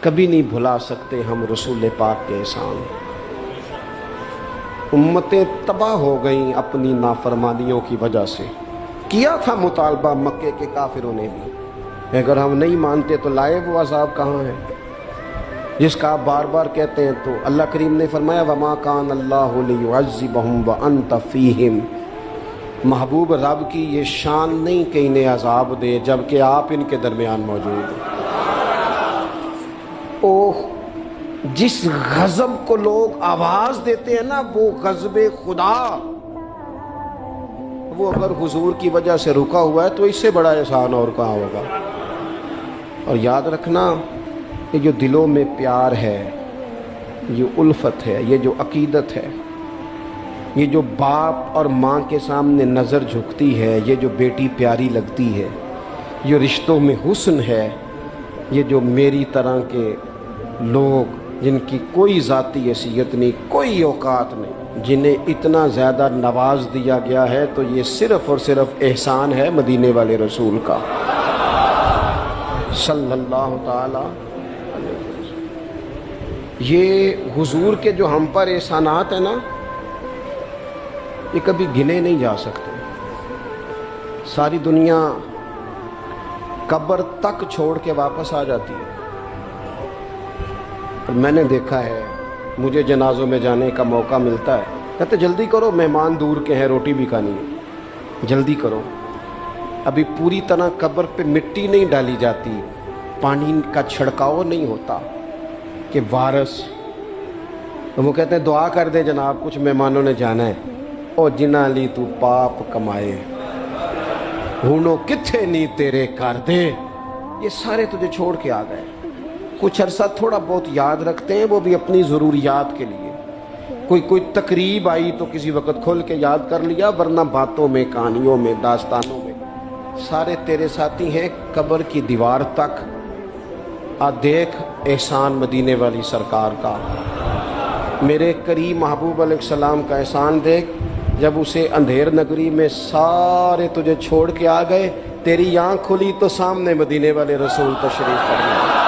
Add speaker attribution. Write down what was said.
Speaker 1: کبھی نہیں بھلا سکتے ہم رسول پاک کے احسان۔ امتیں تباہ ہو گئیں اپنی نافرمانیوں کی وجہ سے۔ کیا تھا مطالبہ مکے کے کافروں نے بھی، اگر ہم نہیں مانتے تو لائے وہ عذاب کہاں ہے جس کا آپ بار بار کہتے ہیں؟ تو اللہ کریم نے فرمایا وَمَا كَانَ اللَّهُ لِيُعَذِّبَهُمْ وَأَنْتَ فِيهِمْ۔ محبوب رب کی یہ شان نہیں کہ انہیں عذاب دے جبکہ آپ ان کے درمیان موجود ہیں۔ اوہ، جس غضب کو لوگ آواز دیتے ہیں نا، وہ غضب خدا، وہ اگر حضور کی وجہ سے رکا ہوا ہے تو اس سے بڑا احسان اور کہاں ہوگا۔ اور یاد رکھنا، یہ جو دلوں میں پیار ہے، یہ الفت ہے، یہ جو عقیدت ہے، یہ جو باپ اور ماں کے سامنے نظر جھکتی ہے، یہ جو بیٹی پیاری لگتی ہے، یہ رشتوں میں حسن ہے، یہ جو میری طرح کے لوگ جن کی کوئی ذاتی حیثیت نہیں، کوئی اوقات نہیں، جنہیں اتنا زیادہ نواز دیا گیا ہے، تو یہ صرف اور صرف احسان ہے مدینے والے رسول کا صلی اللہ تعالی۔ یہ حضور کے جو ہم پر احسانات ہیں نا، یہ کبھی گنے نہیں جا سکتے۔ ساری دنیا قبر تک چھوڑ کے واپس آ جاتی ہے، اور میں نے دیکھا ہے، مجھے جنازوں میں جانے کا موقع ملتا ہے، کہتے جلدی کرو مہمان دور کے ہیں، روٹی بھی کھانی ہے، جلدی کرو، ابھی پوری طرح قبر پہ مٹی نہیں ڈالی جاتی، پانی کا چھڑکاؤ نہیں ہوتا کہ وارث، تو وہ کہتے ہیں دعا کر دے جناب، کچھ مہمانوں نے جانا ہے، او جنا لی تو پاپ کمائے ہونو کتھے نہیں تیرے کر دے، یہ سارے تجھے چھوڑ کے آ گئے۔ کچھ عرصہ تھوڑا بہت یاد رکھتے ہیں، وہ بھی اپنی ضروریات کے لیے، کوئی تقریب آئی تو کسی وقت کھل کے یاد کر لیا، ورنہ باتوں میں، کہانیوں میں، داستانوں میں سارے تیرے ساتھی ہیں قبر کی دیوار تک۔ دیکھ احسان مدینے والی سرکار کا، میرے کریم محبوب علیہ السلام کا احسان دیکھ، جب اسے اندھیر نگری میں سارے تجھے چھوڑ کے آ گئے، تیری آنکھ کھلی تو سامنے مدینے والے رسول تشریف فرما۔